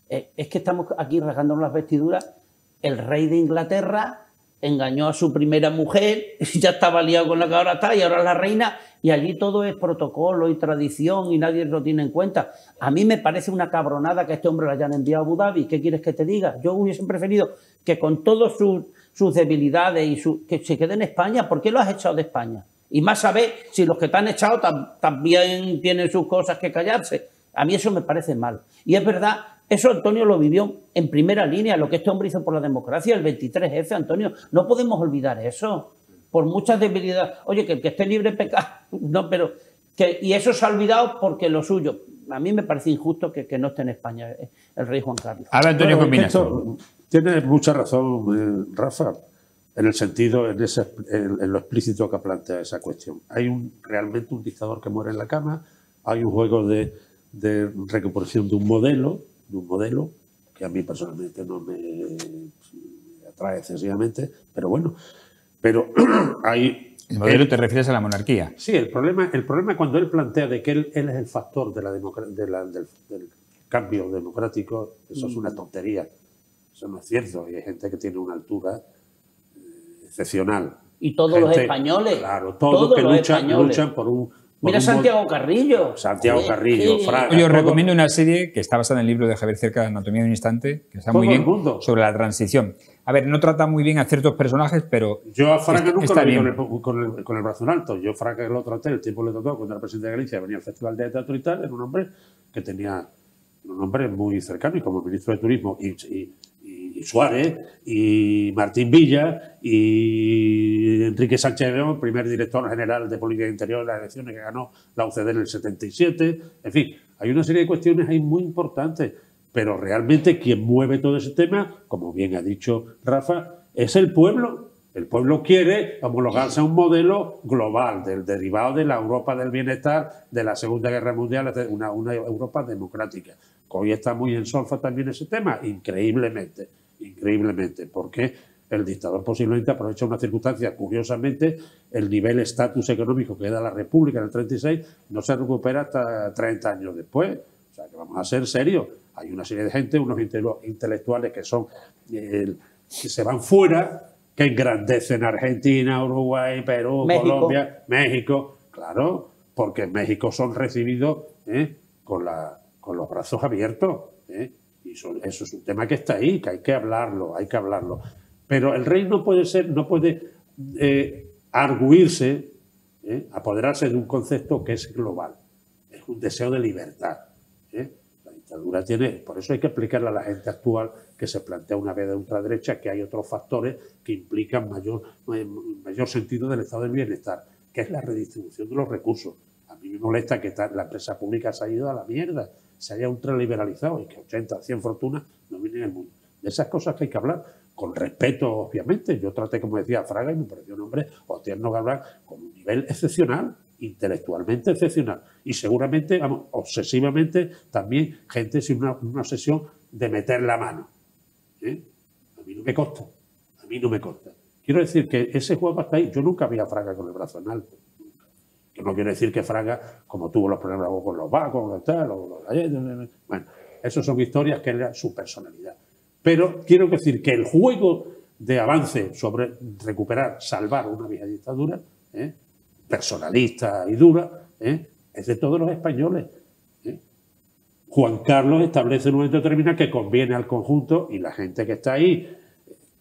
Es que estamos aquí rasgándonos las vestiduras. El rey de Inglaterra engañó a su primera mujer, ya estaba liado con la que ahora está, y ahora es la reina, y allí todo es protocolo y tradición y nadie lo tiene en cuenta. A mí me parece una cabronada que a este hombre lo hayan enviado a Abu Dhabi. ¿Qué quieres que te diga? Yo hubiese preferido que con todas sus debilidades que se quede en España. ¿Por qué lo has echado de España? Y más saber si los que te han echado también tienen sus cosas que callarse. A mí eso me parece mal. Y es verdad, eso Antonio lo vivió en primera línea, lo que este hombre hizo por la democracia, el 23F, Antonio. No podemos olvidar eso. Por muchas debilidades. Oye, que esté libre de pecado. No, pero y eso se ha olvidado porque lo suyo. A mí me parece injusto que no esté en España el rey Juan Carlos. Ahora, Antonio, ¿qué opinas? Tiene mucha razón, Rafa, en el sentido, en lo explícito que plantea esa cuestión. Hay realmente un dictador que muere en la cama, hay un juego de recuperación de un modelo que a mí personalmente no me atrae excesivamente, pero bueno, pero hay... ¿El modelo te refieres a la monarquía? Sí, el problema cuando él plantea de que él es el factor del cambio democrático, eso es una tontería. Eso no es cierto. Y hay gente que tiene una altura excepcional. Y todos los españoles. Claro, todos que luchan por un... Mira Santiago Carrillo. Santiago Carrillo, Fraga. Yo os recomiendo una serie que está basada en el libro de Javier Cerca, Anatomía de un instante, que está muy bien, sobre la transición. A ver, no trata muy bien a ciertos personajes, pero yo a Fraga nunca lo vi con el brazo en alto. Yo Fraga lo traté, el tiempo le trató cuando era presidente de Galicia, venía al Festival de Teatro y tal, era un hombre que tenía un hombre muy cercano, y como ministro de Turismo, y Suárez, y Martín Villa, y Enrique Sánchez León, primer director general de Política Interior de las elecciones que ganó la UCD en el 77. En fin, hay una serie de cuestiones ahí muy importantes, pero realmente quien mueve todo ese tema, como bien ha dicho Rafa, es el pueblo. El pueblo quiere homologarse a un modelo global, derivado de la Europa del bienestar de la Segunda Guerra Mundial, una Europa democrática. Hoy está muy en solfa también ese tema, increíblemente, porque el dictador posiblemente aprovecha una circunstancia. Curiosamente, el nivel estatus económico que da la República en el 36 no se recupera hasta 30 años después. O sea, que vamos a ser serios. Hay una serie de gente, unos intelectuales que se van fuera, que engrandecen Argentina, Uruguay, Perú, México. Colombia, México. Claro, porque en México son recibidos con los brazos abiertos. Y eso es un tema que está ahí, que hay que hablarlo. Pero el rey no puede arguirse, apoderarse de un concepto que es global. Es un deseo de libertad. La dictadura tiene, por eso hay que explicarle a la gente actual que se plantea una vez de ultraderecha que hay otros factores que implican mayor sentido del estado del bienestar, que es la redistribución de los recursos. A mí me molesta que la empresa pública se haya ido a la mierda, se haya ultraliberalizado y que 80 o 100 fortunas no vienen en el mundo. De esas cosas que hay que hablar, con respeto, obviamente. Yo traté, como decía Fraga, y me pareció un hombre, Tierno Galván, con un nivel excepcional, intelectualmente excepcional. Y seguramente, vamos, obsesivamente, también gente sin una obsesión de meter la mano. A mí no me consta. A mí no me consta. Quiero decir que ese juego hasta ahí, yo nunca vi a Fraga con el brazo en alto. Que no quiero decir que Fraga, como tuvo los problemas con los vacos, con tal, o los galletos, bueno, esas son historias que era su personalidad. Pero quiero decir que el juego de avance sobre recuperar, salvar una vieja dictadura, personalista y dura, es de todos los españoles. Juan Carlos establece en un momento determinado que conviene al conjunto y la gente que está ahí,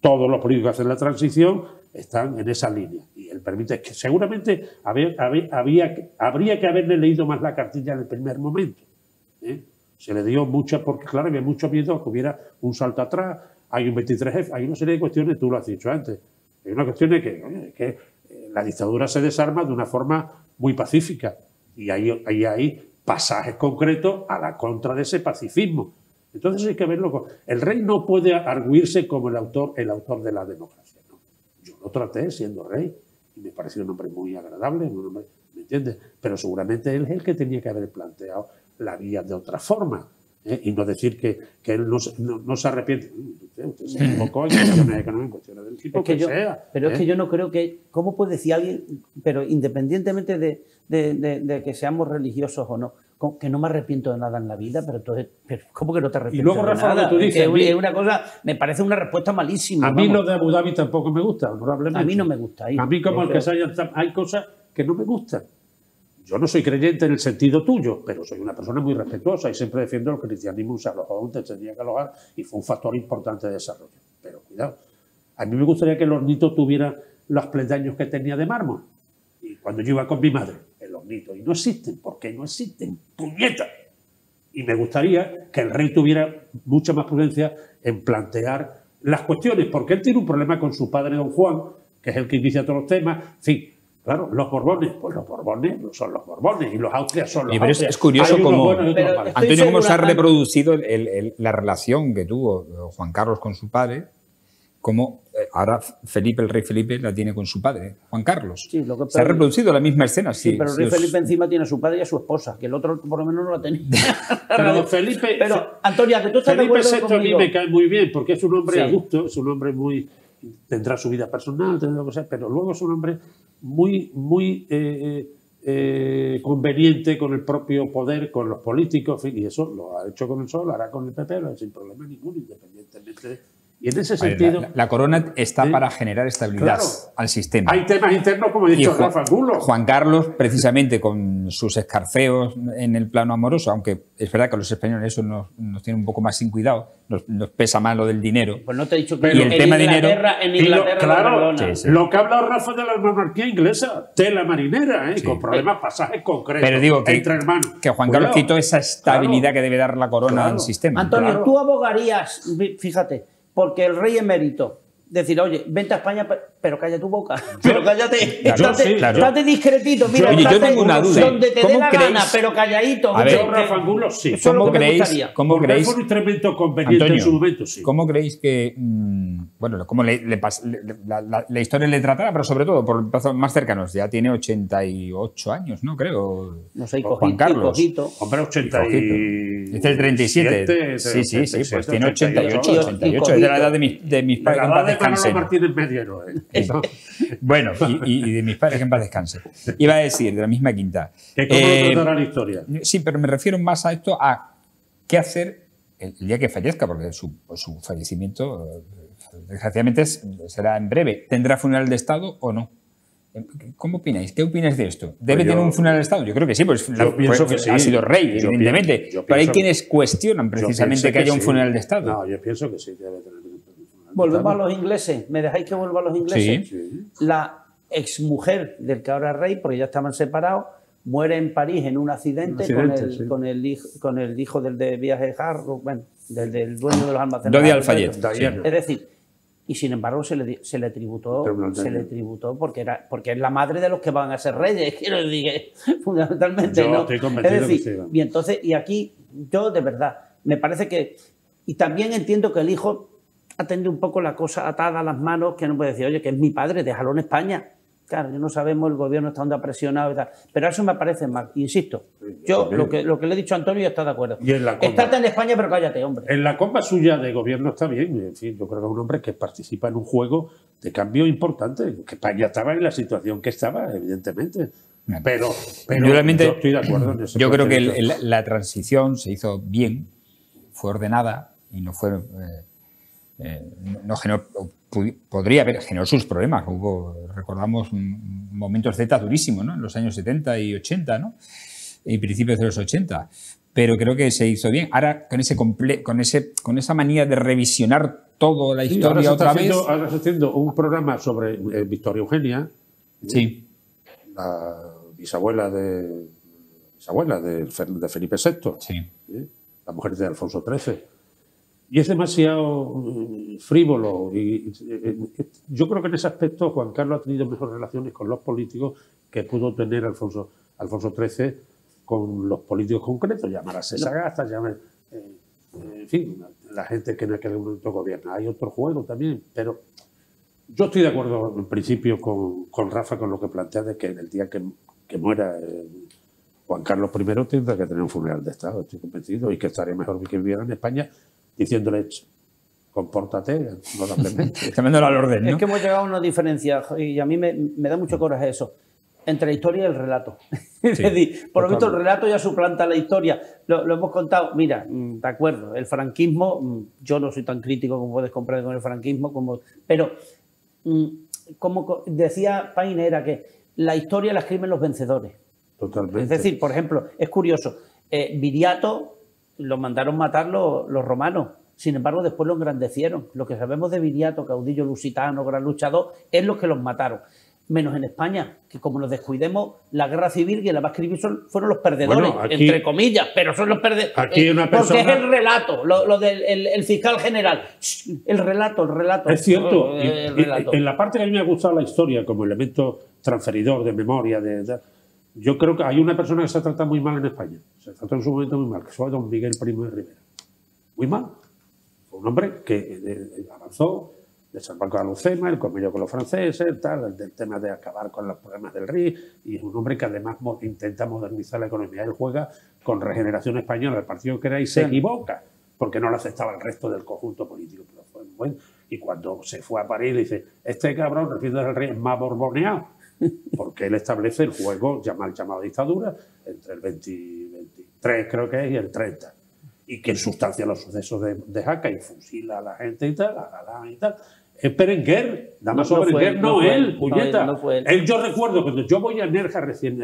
todos los políticos que hacen la transición, están en esa línea. Y él permite que seguramente habría que haberle leído más la cartilla en el primer momento. Se le dio mucha, porque claro, había mucho miedo a que hubiera un salto atrás, hay un 23F, hay una serie de cuestiones, tú lo has dicho antes. Hay una cuestión de que la dictadura se desarma de una forma muy pacífica y hay pasajes concretos a la contra de ese pacifismo. Entonces hay que verlo. El rey no puede arguirse como el autor de la democracia. ¿No? Yo lo traté siendo rey y me pareció un hombre muy agradable, un hombre, ¿me entiendes? Pero seguramente él es el que tenía que haber planteado la vía de otra forma. Y no decir que él no se arrepiente. Usted se equivocó en cuestiones económicas, en cuestiones del tipo que sea. Pero es que yo no creo que... ¿Cómo puede decir alguien, pero independientemente de que seamos religiosos o no, que no me arrepiento de nada en la vida, pero entonces, ¿cómo que no te arrepientes y luego, de Rafa, nada? tú dices, es una cosa, me parece una respuesta malísima. A mí lo de Abu Dhabi tampoco me gusta, honorablemente. A mí no me gusta. A mí como el que hay cosas que no me gustan. Yo no soy creyente en el sentido tuyo, pero soy una persona muy respetuosa y siempre defiendo el cristianismo. Se alojó donde tenía que alojar y fue un factor importante de desarrollo. Pero cuidado, a mí me gustaría que el hornito tuviera los peldaños que tenía de mármol. Y cuando yo iba con mi madre, el hornito, y no existen, ¿por qué no existen? ¡Puñeta! Y me gustaría que el rey tuviera mucha más prudencia en plantear las cuestiones, porque él tiene un problema con su padre, don Juan, que es el que inicia todos los temas. En fin, claro, los Borbones, pues los Borbones son los Borbones y los Austrias son los Austrias. Es curioso cómo, Antonio, cómo se ha reproducido la relación que tuvo Juan Carlos con su padre, como ahora el rey Felipe la tiene con su padre, Juan Carlos. Sí, se ha reproducido la misma escena. Sí, pero el rey Felipe encima tiene a su padre y a su esposa, que el otro por lo menos no la tenía. Pero Felipe... Pero, Antonia, que tú estás Felipe de acuerdo VI a mí conmigo. me cae muy bien, porque es un hombre adulto, es un hombre muy... Tendrá su vida personal, tendrá lo que sea, pero luego es un hombre muy conveniente con el propio poder, con los políticos, en fin, y eso lo ha hecho con el PSOE, lo hará con el PP, sin problema ninguno, independientemente de... Y en ese sentido... La corona está para generar estabilidad al sistema. Hay temas internos, como he dicho, Rafa Angulo. Juan Carlos, precisamente con sus escarceos en el plano amoroso, aunque es verdad que a los españoles eso nos tiene un poco más sin cuidado, nos pesa más lo del dinero. Pues no te he dicho que y el tema dinero... En Inglaterra claro, sí. Lo que ha hablado Rafa de la monarquía inglesa, tela marinera, con problemas, pasajes concretos. Pero digo que, entre hermanos. Que Juan Carlos quitó esa estabilidad que debe dar la corona al sistema. Antonio, tú abogarías, fíjate, porque el rey emérito, decir, oye, vente a España, pero calla tu boca, pero cállate, estate discretito, mira, oye, yo tengo una duda. Donde te dé la gana, pero calladito. A ver, yo, Rafa Angulo, sí. ¿Cómo creéis? Fue un instrumento conveniente, Antonio, en su momento, sí. ¿Cómo creéis que, bueno, cómo la historia le tratará, pero sobre todo por plazos más cercanos? Ya tiene 88 años, ¿no? Creo. No sé, Juan Carlos. Hombre, 80 y... Este es el 37. Sí, pues tiene 88. Es de la edad de mis padres, que en paz descansen. Martínez Mediero, Bueno, y de mis padres, que en paz descansen. Iba a decir, de la misma quinta. Que cómo tratará la historia. Sí, pero me refiero más a esto, a qué hacer el día que fallezca, porque su fallecimiento, desgraciadamente, será en breve. ¿Tendrá funeral de Estado o no? ¿Cómo opináis? ¿Qué opináis de esto? ¿Debe tener un funeral de Estado? Yo creo que sí, pues pienso que sí. Ha sido rey, evidentemente. Pero hay quienes cuestionan precisamente que haya un funeral de Estado. No, yo pienso que sí debe tener un funeral Volvemos a los ingleses. ¿Me dejáis que vuelva a los ingleses? Sí. La exmujer del que ahora es rey, porque ya estaban separados, muere en París en un accidente, sí. con el hijo del de Viajes Harrow, bueno, del dueño de los almacenes. Dodi Al-Fayed. Sí. Es decir, y sin embargo se le tributó porque es la madre de los que van a ser reyes, quiero decir, fundamentalmente. Yo ¿no? estoy convencido es decir, que sí. y entonces, y aquí, yo de verdad, me parece que, y también entiendo que el hijo ha tenido un poco la cosa atada a las manos, que no puede decir, oye, que es mi padre, déjalo en España. Claro, no sabemos, el gobierno está donde ha presionado y tal. Pero eso me parece mal. Insisto, yo lo que le he dicho a Antonio está de acuerdo. Y en la comba. Estate en España, pero cállate, hombre. En la comba suya de gobierno está bien. En fin, yo creo que es un hombre que participa en un juego de cambio importante. Que España estaba en la situación que estaba, evidentemente. Pero yo estoy de acuerdo en eso. Yo creo que la transición se hizo bien, fue ordenada y no fue... no generó, podría haber generado sus problemas. Recordamos momentos Z durísimos, ¿no? En los años 70 y 80, ¿no? Y principios de los 80. Pero creo que se hizo bien. Ahora, con esa manía de revisionar toda la historia otra vez. Ahora se está haciendo un programa sobre Victoria Eugenia. Sí. La bisabuela de Felipe VI. Sí. La mujer de Alfonso XIII. Y es demasiado frívolo. Yo creo que en ese aspecto Juan Carlos ha tenido mejores relaciones con los políticos que pudo tener Alfonso XIII con los políticos concretos. Llamar a Sagasta, en fin, la gente que en aquel momento gobierna. Hay otro juego también, pero yo estoy de acuerdo en principio con Rafa con lo que plantea de que el día que muera Juan Carlos I tendrá que tener un funeral de Estado, estoy convencido, y que estaría mejor que viviera en España diciéndole, compórtate honorablemente. Cambiándolo al orden, ¿no? Es que hemos llegado a una diferencia, y a mí me da mucho coraje eso, entre la historia y el relato. Sí, es decir, por lo visto el relato ya suplanta la historia. Lo hemos contado, mira, de acuerdo, el franquismo, yo no soy tan crítico como puedes comprender con el franquismo, pero como decía Paine, era que la historia la escriben los vencedores. Totalmente. Es decir, por ejemplo, es curioso, Viriato lo mandaron matar los romanos, sin embargo después lo engrandecieron. Lo que sabemos de Viriato, caudillo lusitano, gran luchador, es lo que los mataron. Menos en España, que como nos descuidemos, la guerra civil, quien la va a escribir fueron los perdedores, bueno, aquí, entre comillas, pero son los perdedores. Aquí una persona... Porque es el relato, lo del el fiscal general. El relato. Es cierto, en la parte que a mí me ha gustado la historia como elemento transferidor de memoria, yo creo que hay una persona que se ha tratado muy mal en España. Se trató en su momento muy mal, que fue don Miguel Primo de Rivera. Muy mal. Fue un hombre que avanzó, desembarcó a Lucena, el convenio con los franceses, tal, del tema de acabar con los problemas del RI, y es un hombre que además intenta modernizar la economía. Él juega con Regeneración Española, el partido que era, y se equivoca, porque no lo aceptaba el resto del conjunto político. Pero fue muy bueno. Y cuando se fue a París, le dice, este cabrón, refiriéndose al rey, es más borboneado. Porque él establece el juego llamado dictadura entre el 23, creo que es, y el 30. Y que en sustancia los sucesos de Jaca y fusila a la gente y tal, a Galán y tal. Es Berenguer, Damaso Berenguer, no él, puñeta. Yo recuerdo cuando yo voy a Nerja recién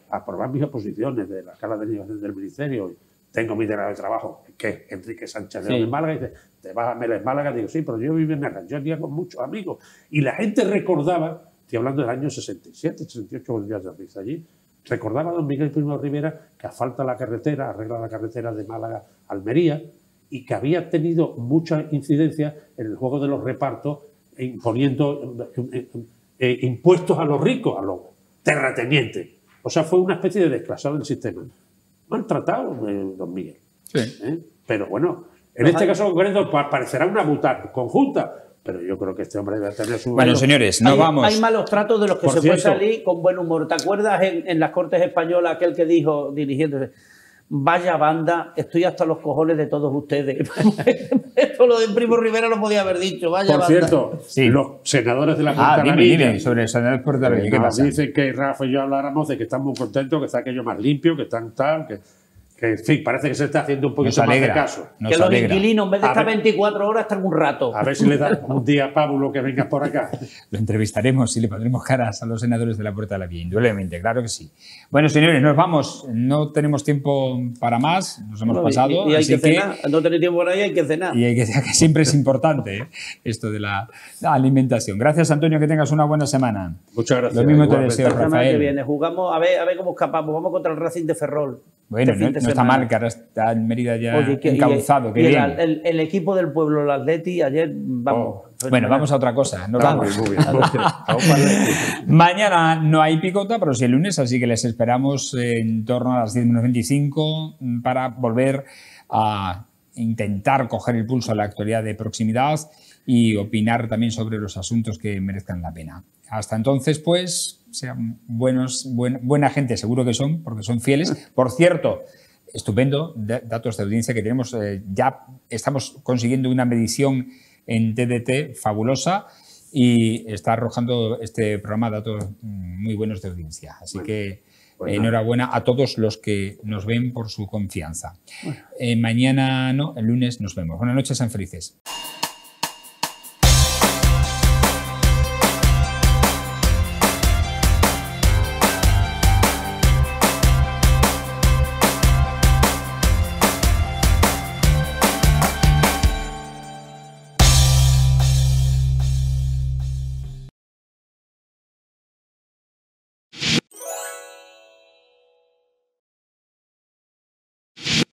a aprobar mis oposiciones de la Escala de Negociación del Ministerio, tengo mi delegado de trabajo, que es Enrique Sánchez León de Málaga, y dice, ¿te vas a Meles Málaga? Digo, sí, pero yo vivo en Nerja, yo iría con muchos amigos. Y la gente recordaba, estoy hablando del año 67, 68, cuando ya se allí, recordaba a don Miguel Primo Rivera que asfalta la carretera, arregla la carretera de Málaga a Almería, y que había tenido mucha incidencia en el juego de los repartos, imponiendo impuestos a los ricos, a los terratenientes. O sea, fue una especie de desclasado del sistema. Maltratado, don Miguel. Sí. Pero bueno, en este caso concreto parecerá una buta conjunta, pero yo creo que este hombre debe tener su... Bueno, señores, no vamos... Hay malos tratos de los que se puede salir con buen humor. ¿Te acuerdas en las Cortes Españolas aquel que dijo, dirigiéndose, vaya banda, estoy hasta los cojones de todos ustedes? Esto lo de Primo Rivera lo podía haber dicho, vaya banda. Por cierto, sí, los senadores de la Junta dime, sobre el senador de Puerto Rico, ¿qué pasa? Dicen que Rafa y yo habláramos de que están muy contentos, que está aquello más limpio, que están tal, que que en fin, parece que se está haciendo un poquito más de caso. Que los inquilinos, en vez de estar 24 horas, están un rato. A ver si le dan un día a Pablo que venga por acá. Lo entrevistaremos y le pondremos caras a los senadores de la Puerta de la Vía, indudablemente, claro que sí. Bueno, señores, nos vamos. No tenemos tiempo para más, nos hemos pasado. Y hay así que cenar. No tenéis tiempo por ahí, hay que cenar. Y hay que siempre es importante esto de la alimentación. Gracias, Antonio, que tengas una buena semana. Muchas gracias. Lo mismo te deseo, La semana que Rafael. viene jugamos, a ver cómo escapamos. Vamos contra el Racing de Ferrol. Bueno, no está mal, que ahora está en Mérida ya encauzado. Y el equipo del pueblo, el Atleti, ayer, vamos. Bueno, vamos a otra cosa. Nos vamos. Muy bien. Mañana no hay picota, pero sí el lunes, así que les esperamos en torno a las 10:25 para volver a intentar coger el pulso a la actualidad de proximidad y opinar también sobre los asuntos que merezcan la pena. Hasta entonces, pues, sean buena gente, seguro que son, porque son fieles. Por cierto, estupendo, datos de audiencia que tenemos. Ya estamos consiguiendo una medición en TDT fabulosa y está arrojando este programa datos muy buenos de audiencia. Así que enhorabuena a todos los que nos ven por su confianza. Mañana no, el lunes nos vemos. Buenas noches, sean felices.